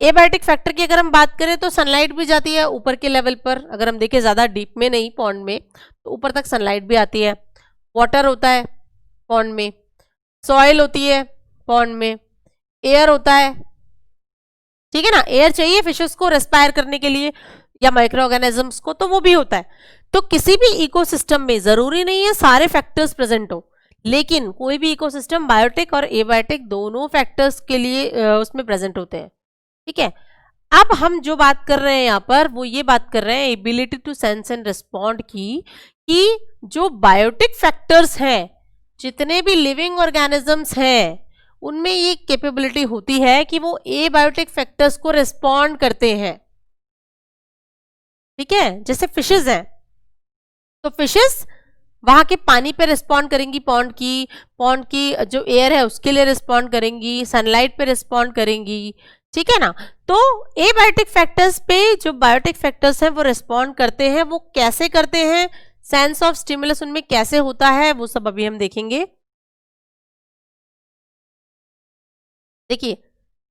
एबायोटिक फैक्टर की अगर हम बात करें तो सनलाइट भी जाती है ऊपर के लेवल पर, अगर हम देखें ज्यादा डीप में नहीं, पॉन्ड में, तो ऊपर तक सनलाइट भी आती है। वाटर होता है पॉन्ड में, सॉइल होती है पॉन्ड में, एयर होता है, ठीक है ना, एयर चाहिए फिशेस को रेस्पायर करने के लिए या माइक्रो ऑर्गेनिजम्स को, तो वो भी होता है। तो किसी भी इकोसिस्टम में जरूरी नहीं है सारे फैक्टर्स प्रेजेंट हो, लेकिन कोई भी इकोसिस्टम बायोटिक और एबायोटिक दोनों फैक्टर्स के लिए उसमें प्रेजेंट होते हैं, ठीक है। अब हम जो बात कर रहे हैं यहाँ पर वो ये बात कर रहे हैं ability to sense and respond की, कि जो बायोटिक फैक्टर्स हैं, जितने भी लिविंग ऑर्गेनिजम्स हैं, उनमें ये कैपेबिलिटी होती है कि वो एबायोटिक फैक्टर्स को रिस्पॉन्ड करते हैं, ठीक है। जैसे फिशेस हैं, तो फिशेस वहां के पानी पे रिस्पॉन्ड करेंगी, पॉन्ड की जो एयर है उसके लिए रिस्पॉन्ड करेंगी, सनलाइट पे रिस्पॉन्ड करेंगी, ठीक है ना। तो एबायोटिक फैक्टर्स पे जो बायोटिक फैक्टर्स हैं वो रिस्पॉन्ड करते हैं। वो कैसे करते हैं, सेंस ऑफ स्टिमुलस उनमें कैसे होता है, वो सब अभी हम देखेंगे। देखिए,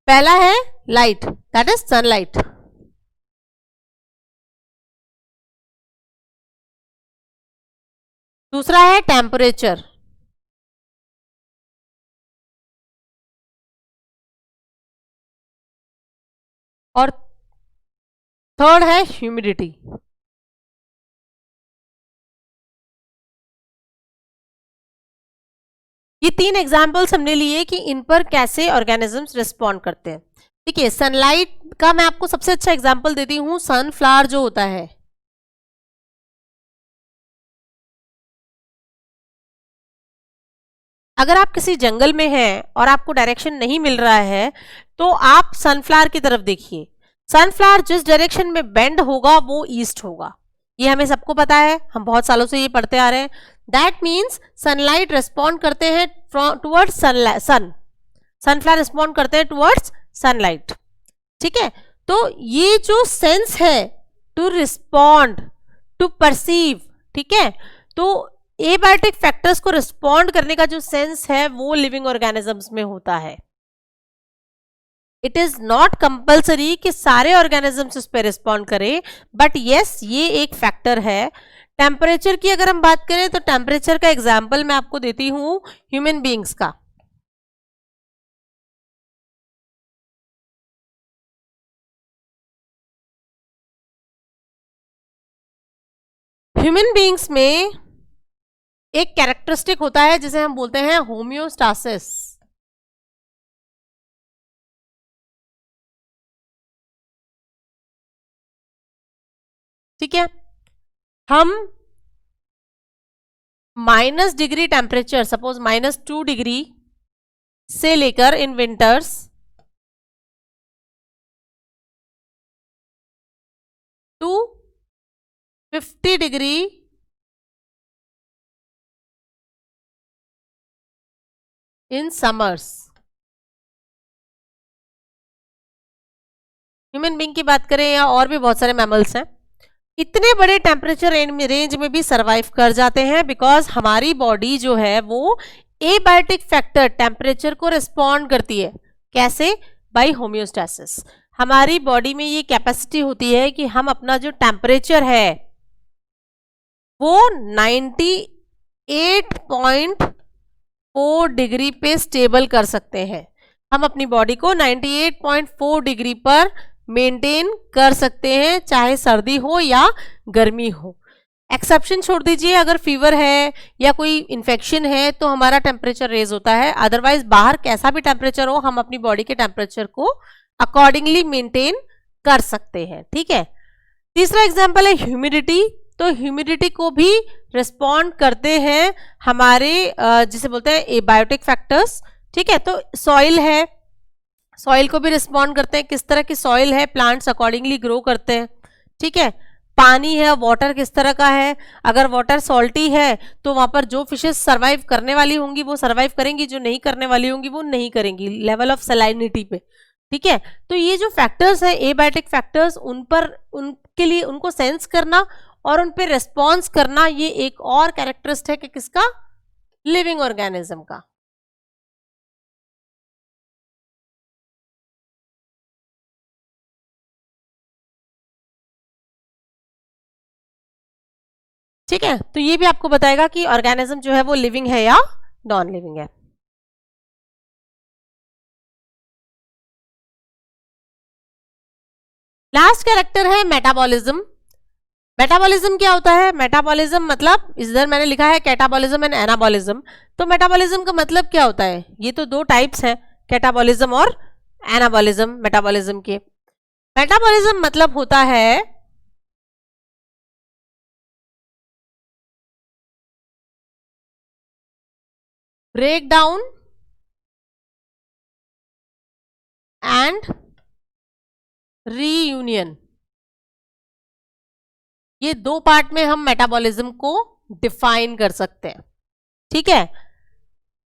पहला है लाइट, दैट इज सनलाइट। दूसरा है टेम्परेचर, और थर्ड है ह्यूमिडिटी। ये तीन एग्जाम्पल्स हमने लिए कि इन पर कैसे ऑर्गेनिजम्स रिस्पॉन्ड करते हैं। देखिए, सनलाइट का मैं आपको सबसे अच्छा एग्जाम्पल देती हूँ, सनफ्लावर जो होता है, अगर आप किसी जंगल में हैं और आपको डायरेक्शन नहीं मिल रहा है, तो आप सनफ्लावर की तरफ देखिए। सनफ्लावर जिस डायरेक्शन में बेंड होगा वो ईस्ट होगा, ये हमें सबको पता है, हम बहुत सालों से ये पढ़ते आ रहे हैं। दैट मीन्स सनलाइट रिस्पॉन्ड करते हैं टुवर्ड्स सन, सनफ्लावर रिस्पॉन्ड करते हैं टुवर्ड्स सनलाइट, ठीक है। तो ये जो सेंस है, टू रिस्पॉन्ड, टू परसीव, ठीक है, तो एबायोटिक फैक्टर्स को रिस्पॉन्ड करने का जो सेंस है वो लिविंग ऑर्गेनिजम्स में होता है। इट इज नॉट कंपल्सरी कि सारे ऑर्गेनिजम्स उस पर रिस्पॉन्ड करें, बट यस ये एक फैक्टर है। टेम्परेचर की अगर हम बात करें तो टेम्परेचर का एग्जाम्पल मैं आपको देती हूं ह्यूमन बींग्स का। ह्यूमन बींग्स में एक कैरेक्टरिस्टिक होता है जिसे हम बोलते हैं होम्योस्टासिस, ठीक है। हम -डिग्री टेम्परेचर, सपोज -2 डिग्री से लेकर in winters to 50 degree in summers, human being की बात करें या और भी बहुत सारे मैमल्स हैं, इतने बड़े टेम्परेचर रेंज में भी सरवाइव कर जाते हैं, बिकॉज हमारी बॉडी जो है वो एबायोटिक फैक्टर टेम्परेचर को रिस्पॉन्ड करती है। कैसे? Bye homeostasis. हमारी बॉडी में ये कैपेसिटी होती है कि हम अपना जो टेम्परेचर है वो 98.4 डिग्री पे स्टेबल कर सकते हैं। हम अपनी बॉडी को 98.4 डिग्री पर मेंटेन कर सकते हैं, चाहे सर्दी हो या गर्मी हो। एक्सेप्शन छोड़ दीजिए, अगर फीवर है या कोई इन्फेक्शन है तो हमारा टेम्परेचर रेज होता है, अदरवाइज बाहर कैसा भी टेम्परेचर हो हम अपनी बॉडी के टेम्परेचर को अकॉर्डिंगली मेंटेन कर सकते हैं, ठीक है। तीसरा एग्जांपल है ह्यूमिडिटी। तो ह्यूमिडिटी को भी रिस्पॉन्ड करते हैं हमारे जिसे बोलते हैं एबायोटिक फैक्टर्स, ठीक है। तो सॉइल है, सॉइल को भी रिस्पॉन्ड करते हैं, किस तरह की सॉइल है प्लांट्स अकॉर्डिंगली ग्रो करते हैं, ठीक है। पानी है, वाटर किस तरह का है, अगर वाटर सॉल्टी है तो वहां पर जो फिशेस सर्वाइव करने वाली होंगी वो सर्वाइव करेंगी, जो नहीं करने वाली होंगी वो नहीं करेंगी, लेवल ऑफ सलाइनिटी पे, ठीक है। तो ये जो फैक्टर्स है एबायोटिक फैक्टर्स, उन पर उनके लिए उनको सेंस करना और उन पर रिस्पॉन्स करना, ये एक और कैरेक्टरिस्टिक है किसका? लिविंग ऑर्गेनिज्म का। ठीक है, तो ये भी आपको बताएगा कि ऑर्गेनिज्म जो है वो लिविंग है या नॉन लिविंग है। लास्ट कैरेक्टर है मेटाबॉलिज्म। मेटाबॉलिज्म क्या होता है? मेटाबॉलिज्म मतलब इधर मैंने लिखा है कैटाबॉलिज्म एंड एनाबॉलिज्म। तो मेटाबॉलिज्म का मतलब क्या होता है? ये तो दो टाइप्स हैं, कैटाबॉलिज्म और एनाबॉलिज्म मेटाबॉलिज्म के। मेटाबॉलिज्म मतलब होता है ब्रेक डाउन एंड रीयूनियन। ये दो पार्ट में हम मेटाबॉलिज्म को डिफाइन कर सकते हैं। ठीक है,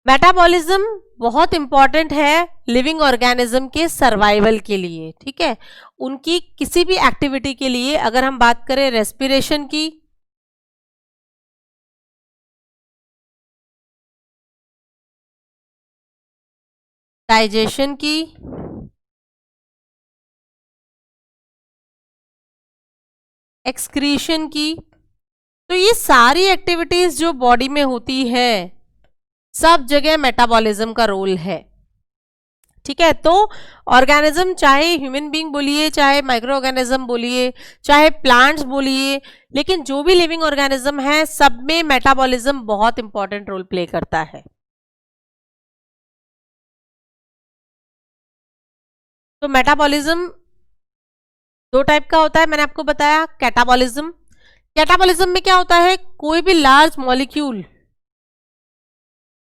मेटाबॉलिज्म बहुत इंपॉर्टेंट है लिविंग ऑर्गेनिज्म के सर्वाइवल के लिए। ठीक है, उनकी किसी भी एक्टिविटी के लिए, अगर हम बात करें रेस्पिरेशन की, डाइजेशन की, एक्सक्रीशन की, तो ये सारी एक्टिविटीज जो बॉडी में होती है सब जगह मेटाबॉलिज्म का रोल है। ठीक है, तो ऑर्गेनिज्म चाहे ह्यूमन बीइंग बोलिए, चाहे माइक्रो ऑर्गेनिज्म बोलिए, चाहे प्लांट्स बोलिए, लेकिन जो भी लिविंग ऑर्गेनिज्म है सब में मेटाबॉलिज्म बहुत इंपॉर्टेंट रोल प्ले करता है। तो मेटाबॉलिज्म दो टाइप का होता है, मैंने आपको बताया। कैटाबॉलिज्म, कैटाबॉलिज्म में क्या होता है? कोई भी लार्ज मॉलिक्यूल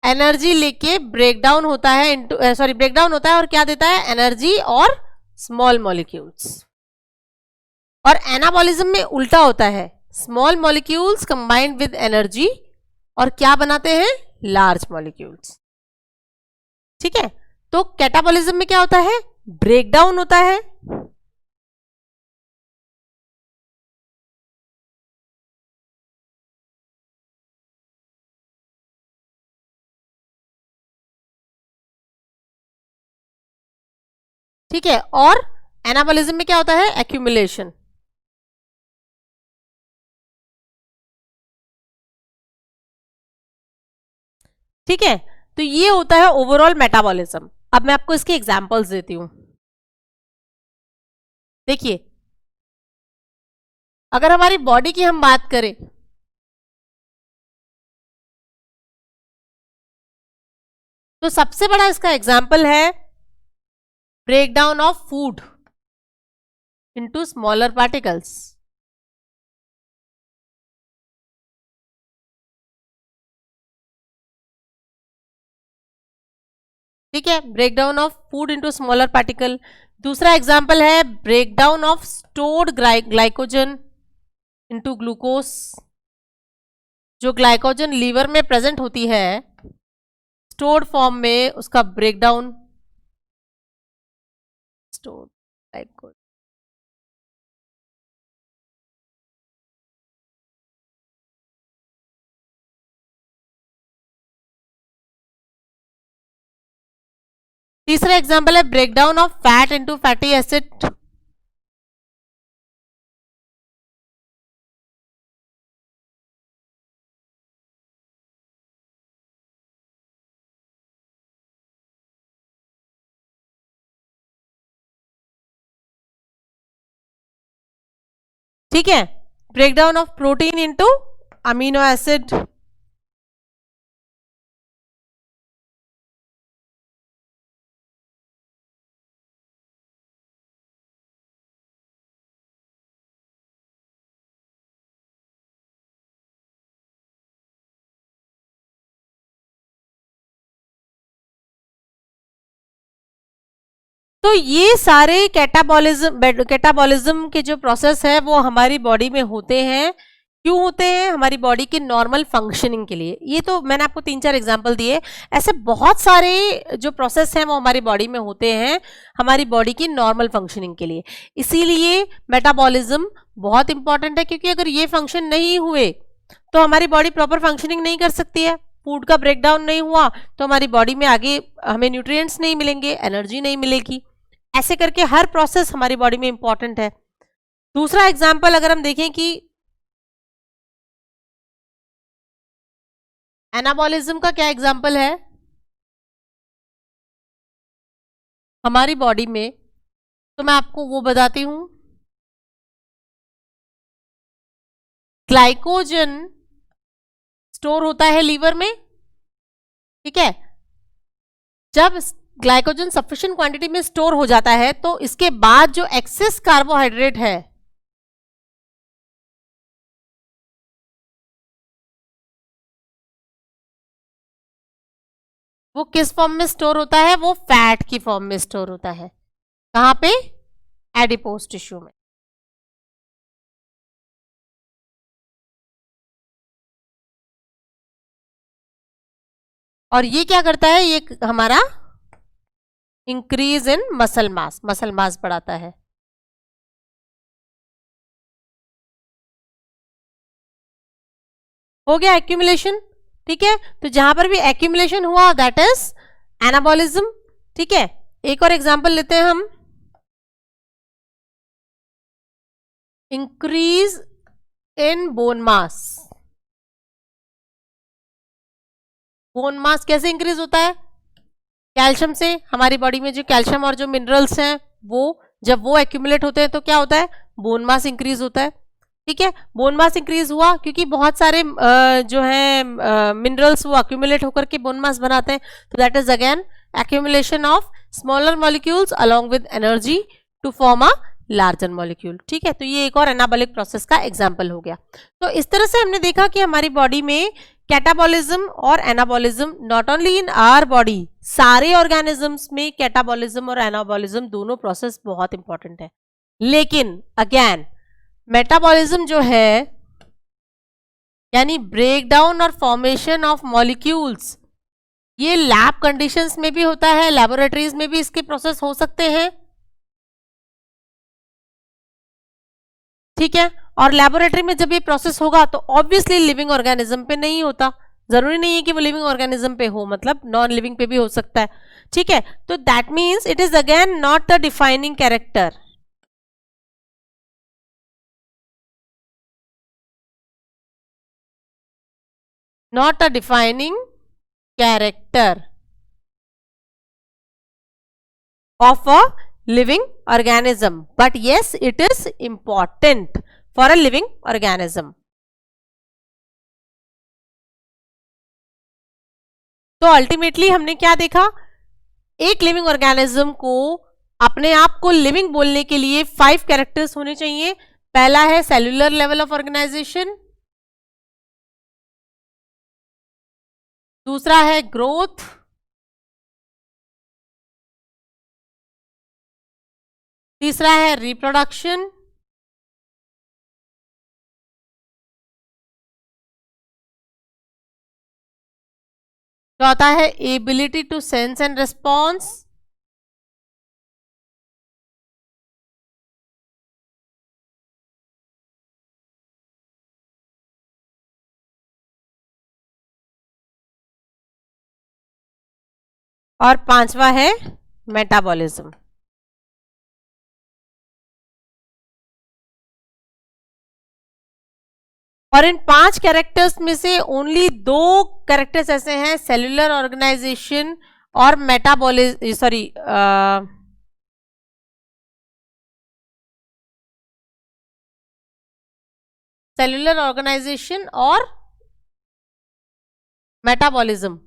एनर्जी लेके ब्रेक डाउन होता है इनटू ब्रेक डाउन होता है और क्या देता है? एनर्जी और स्मॉल मॉलिक्यूल्स। और एनाबॉलिज्म में उल्टा होता है, small molecules combined with energy और क्या बनाते हैं? Large molecules. ठीक है, तो कैटाबॉलिज्म में क्या होता है? ब्रेक डाउन होता है, ठीक है, और एनाबॉलिज्म में क्या होता है? एक्यूमुलेशन। ठीक है, तो ये होता है ओवरऑल मेटाबॉलिज्म। अब मैं आपको इसके एग्जांपल्स देती हूं। देखिए, अगर हमारी बॉडी की हम बात करें तो सबसे बड़ा इसका एग्जांपल है breakdown of food into smaller particles. ठीक है, breakdown of food into smaller particle. दूसरा एग्जांपल है breakdown of stored glycogen into glucose. जो ग्लाइकोजन लीवर में प्रेजेंट होती है स्टोर्ड फॉर्म में, उसका ब्रेकडाउन स्टोर्ड ग्लाइकोजन। तीसरा एग्जांपल है breakdown of fat into fatty acid. ठीक है, breakdown of protein into amino acid. तो ये सारे कैटाबॉलिज्म के जो प्रोसेस है वो हमारी बॉडी में होते हैं। क्यों होते हैं? हमारी बॉडी के नॉर्मल फंक्शनिंग के लिए। ये तो मैंने आपको 3-4 एग्जांपल दिए, ऐसे बहुत सारे जो प्रोसेस हैं वो हमारी बॉडी में होते हैं हमारी बॉडी की नॉर्मल फंक्शनिंग के लिए। इसीलिए मेटाबॉलिज्म बहुत इंपॉर्टेंट है, क्योंकि अगर ये फंक्शन नहीं हुए तो हमारी बॉडी प्रॉपर फंक्शनिंग नहीं कर सकती है। फूड का ब्रेकडाउन नहीं हुआ तो हमारी बॉडी में आगे हमें न्यूट्रिएंट्स नहीं मिलेंगे, एनर्जी नहीं मिलेगी। ऐसे करके हर प्रोसेस हमारी बॉडी में इंपॉर्टेंट है। दूसरा एग्जांपल अगर हम देखें कि एनाबॉलिज्म का क्या एग्जाम्पल है हमारी बॉडी में? तो मैं आपको वो बताती हूं। ग्लाइकोजन स्टोर होता है लीवर में, ठीक है। जब ग्लाइकोजन सफिशिएंट क्वांटिटी में स्टोर हो जाता है तो इसके बाद जो एक्सेस कार्बोहाइड्रेट है वो किस फॉर्म में स्टोर होता है? वो फैट की फॉर्म में स्टोर होता है। कहां पे? एडिपोज टिश्यू में। और ये क्या करता है? ये हमारा इंक्रीज इन मसल मास बढ़ाता है। हो गया एक्यूमुलेशन, ठीक है। तो जहां पर भी एक्यूमुलेशन हुआ दैट इज एनाबॉलिज्म, ठीक है। एक और एग्जांपल लेते हैं हम, increase in bone mass. Bone mass कैसे इंक्रीज होता है? कैल्शियम से। हमारी बॉडी में जो कैल्शियम और जो मिनरल्स हैं वो जब वो एक्यूमुलेट होते हैं तो क्या होता है? बोन मास इंक्रीज होता है, ठीक है। बोन मास इंक्रीज हुआ क्योंकि बहुत सारे जो है मिनरल्स वो एक्यूमुलेट होकर के बोन मास बनाते हैं। तो that is again accumulation of smaller molecules along with energy to form a larger molecule, ठीक है। तो ये एक और एनाबॉलिक प्रोसेस का एग्जाम्पल हो गया। तो इस तरह से हमने देखा कि हमारी बॉडी में कैटाबॉलिज्म और anabolism not only in our body, सारे ऑर्गेनिजम्स में कैटाबॉलिज्म और एनाबॉलिज्म दोनों प्रोसेस बहुत इंपॉर्टेंट है। लेकिन अगेन मेटाबॉलिज्म जो है यानी ब्रेक डाउन और फॉर्मेशन ऑफ मॉलिक्यूल्स, ये लैब कंडीशंस में भी होता है, लैबोरेटरीज में भी इसके प्रोसेस हो सकते हैं, ठीक है। और लैबोरेटरी में जब ये प्रोसेस होगा तो ऑब्वियसली लिविंग ऑर्गेनिज्म पे नहीं होता, जरूरी नहीं है कि वो लिविंग ऑर्गेनिज्म पे हो, मतलब नॉन लिविंग पे भी हो सकता है, ठीक है। तो that means it is again not the defining character, not a defining character of a living organism, but yes it is important for a living organism. तो अल्टीमेटली हमने क्या देखा? एक लिविंग ऑर्गेनिज्म को अपने आप को लिविंग बोलने के लिए 5 कैरेक्टर्स होने चाहिए। पहला है सेल्यूलर लेवल ऑफ ऑर्गेनाइजेशन, दूसरा है ग्रोथ, तीसरा है रिप्रोडक्शन, चौथा है ability to sense and response, और पांचवा है मेटाबॉलिज्म। और इन 5 कैरेक्टर्स में से ओनली 2 कैरेक्टर्स ऐसे हैं, सेल्यूलर ऑर्गेनाइजेशन और मेटाबॉलिज्म, सॉरी सेल्यूलर ऑर्गेनाइजेशन और मेटाबॉलिज्म।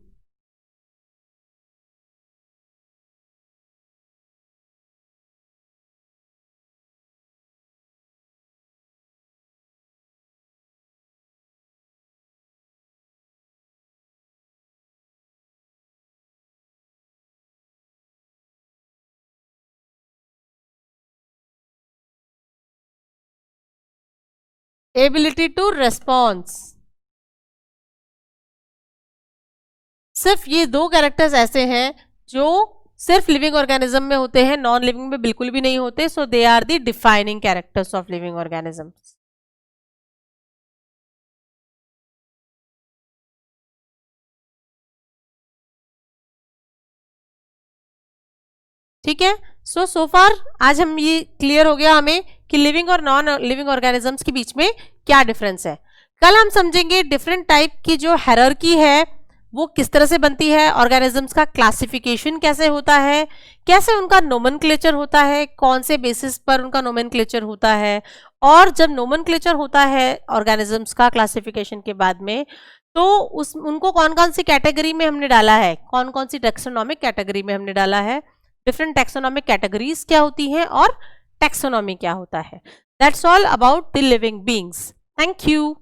एबिलिटी टू रेस्पॉन्स, सिर्फ ये 2 कैरेक्टर्स ऐसे हैं जो सिर्फ लिविंग ऑर्गेनिज्म में होते हैं, नॉन लिविंग में बिल्कुल भी नहीं होते। So they are the defining characters of living organisms. ठीक है। सो फार आज हम ये क्लियर हो गया हमें कि लिविंग और नॉन लिविंग ऑर्गेनिजम्स के बीच में क्या डिफरेंस है। कल हम समझेंगे डिफरेंट टाइप की जो हायरार्की है वो किस तरह से बनती है, ऑर्गेनिजम्स का क्लासिफिकेशन कैसे होता है, कैसे उनका नोमेनक्लेचर होता है, कौन से बेसिस पर उनका नोमेनक्लेचर होता है, और जब नोमेनक्लेचर होता है ऑर्गेनिजम्स का क्लासिफिकेशन के बाद में, तो उस उनको कौन कौन सी कैटेगरी में हमने डाला है, कौन कौन सी टेक्सोनॉमिक कैटेगरी में हमने डाला है, डिफरेंट टेक्सोनॉमिक कैटेगरीज क्या होती हैं और टेक्सोनॉमी क्या होता है। That's all about the living beings. Thank you.